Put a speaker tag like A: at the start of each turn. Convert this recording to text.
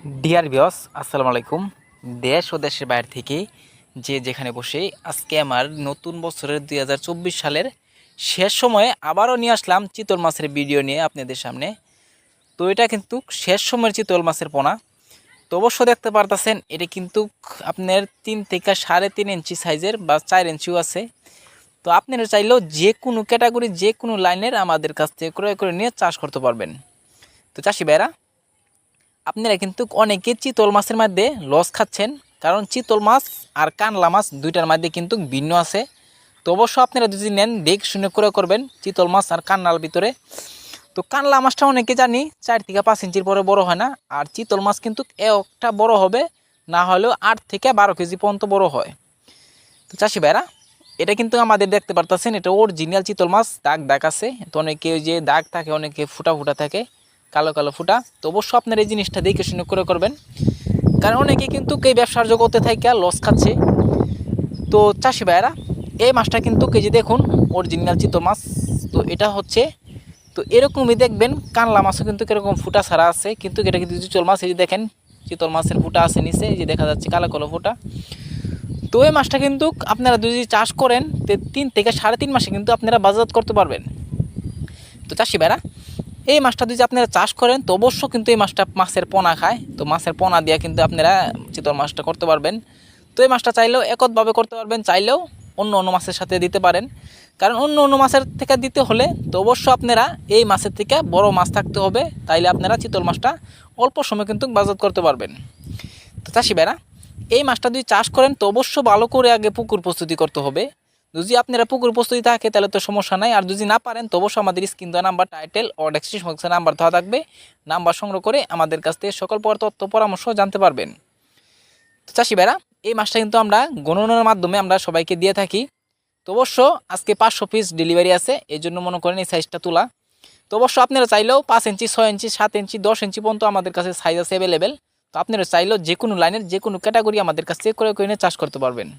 A: Dear viewers, আসসালামু আলাইকুম। দেশ ও দেশের বাইরে থেকে যে যেখানে বসে আজকে আমার নতুন বছরের 2024 সালের শেষ সময়ে আবারও নিয়ে আসলাম চিতল মাছের ভিডিও নিয়ে আপনাদের সামনে। তো এটা কিন্তু শেষ সময়ের চিতল মাছের পোনা। তো অবশ্য দেখতে পারতেছেন এটা কিন্তু আপনার 3 থেকে 3.5 ইঞ্চি সাইজের বা 4 ইঞ্চিও আছে। তো আপনারা চাইলেও যে কোনো ক্যাটাগরি যে কোনো লাইনের আমাদের কাছ থেকে ক্রয় করে নিয়ে চাষ করতে পারবেন। তো চাষি ভাইরা, আপনারা কিন্তু অনেকে চিতল মাছের মধ্যে লস খাচ্ছেন, কারণ চিতল মাছ আর কানলা মাছ দুইটার মধ্যে কিন্তু ভিন্ন আছে। তো অবশ্য আপনারা যদি নেন দেখ শুনে করে করবেন চিতল মাছ আর কান্নার ভিতরে। তো কানলা মাছটা অনেকে জানি 4 থেকে 5 ইঞ্চির পরে বড় হয় না, আর চিতল মাছ কিন্তু একটা বড় হবে, না হলেও 8 থেকে 12 কেজি পর্যন্ত বড় হয়। তো চাষি ভাইরা, এটা কিন্তু আমাদের দেখতে পারতেছেন এটা অরিজিনাল চিতল মাছ, দাগ দাগ আছে। তো অনেকে যে দাগ থাকে, অনেকে ফুটা ফুটা থাকে, কালো কালো ফুটা। তো অবশ্য আপনার এই জিনিসটা দেখে শুনে করে করবেন, কারণ অনেকে কিন্তু এই ব্যবসার জগতে থেকে লস খাচ্ছে। তো চাষি ভাইয়েরা, এই মাছটা কিন্তু কেজি দেখুন অরিজিনাল চিতল মাছ। তো এটা হচ্ছে, তো এরকমই দেখবেন কানলা মাছও কিন্তু এরকম ফুটা ছাড়া আছে, কিন্তু এটা কিন্তু চিতল মাছ। এই যে দেখেন চিতল মাছের ফুটা আছে নিচে, এই যে দেখা যাচ্ছে কালো কালো ফুটা। তো এই মাছটা কিন্তু আপনারা যদি চাষ করেন 3 থেকে 3.5 মাসে কিন্তু আপনারা বাজারজাত করতে পারবেন। তো চাষি ভাইরা, এই মাছটা যদি আপনারা চাষ করেন তো অবশ্য কিন্তু এই মাছটা মাছের পোনা খায়। তো মাছের পোনা দিয়ে কিন্তু আপনারা চিতল মাছটা করতে পারবেন। তো এই মাছটা চাইলেও একতভাবে করতে পারবেন, চাইলেও অন্য অন্য মাছের সাথে দিতে পারেন। কারণ অন্য অন্য মাছের থেকে দিতে হলে তো অবশ্য আপনারা এই মাছের থেকে বড় মাছ থাকতে হবে, তাইলে আপনারা চিতল মাছটা অল্প সময় কিন্তু বাজারজাত করতে পারবেন। তো চাষি ভাইরা, এই মাছটা যদি চাষ করেন তো অবশ্য ভালো করে আগে পুকুর প্রস্তুতি করতে হবে। যদি আপনারা পুকুর প্রস্তুতি থাকে তাহলে তো সমস্যা নাই, আর যদি না পারেন তো অবশ্যই আমাদের স্ক্রিন দেওয়া নাম্বার, টাইটেল ও ডেসক্রিপশন বক্সে নাম্বার দেওয়া থাকবে। নাম্বার সংগ্রহ করে আমাদের কাছ থেকে সকল প্রকার তথ্য পরামর্শ জানতে পারবেন। তো চাষি ভাইরা, এই মাছটা কিন্তু আমরা গণনার মাধ্যমে আমরা সবাইকে দিয়ে থাকি। তো অবশ্য আজকে 500 পিস ডেলিভারি আছে, এই জন্য মনে করেন এই সাইজটা তোলা। তো অবশ্য আপনারা চাইলেও 5 ইঞ্চি, 6 ইঞ্চি, 7 ইঞ্চি, 10 ইঞ্চি পর্যন্ত আমাদের কাছে সাইজ আছে অ্যাভেলেবেল। তো আপনারা চাইলেও যে কোনো লাইনের যে কোনো ক্যাটাগরি আমাদের কাছ থেকে করে চাষ করতে পারবেন।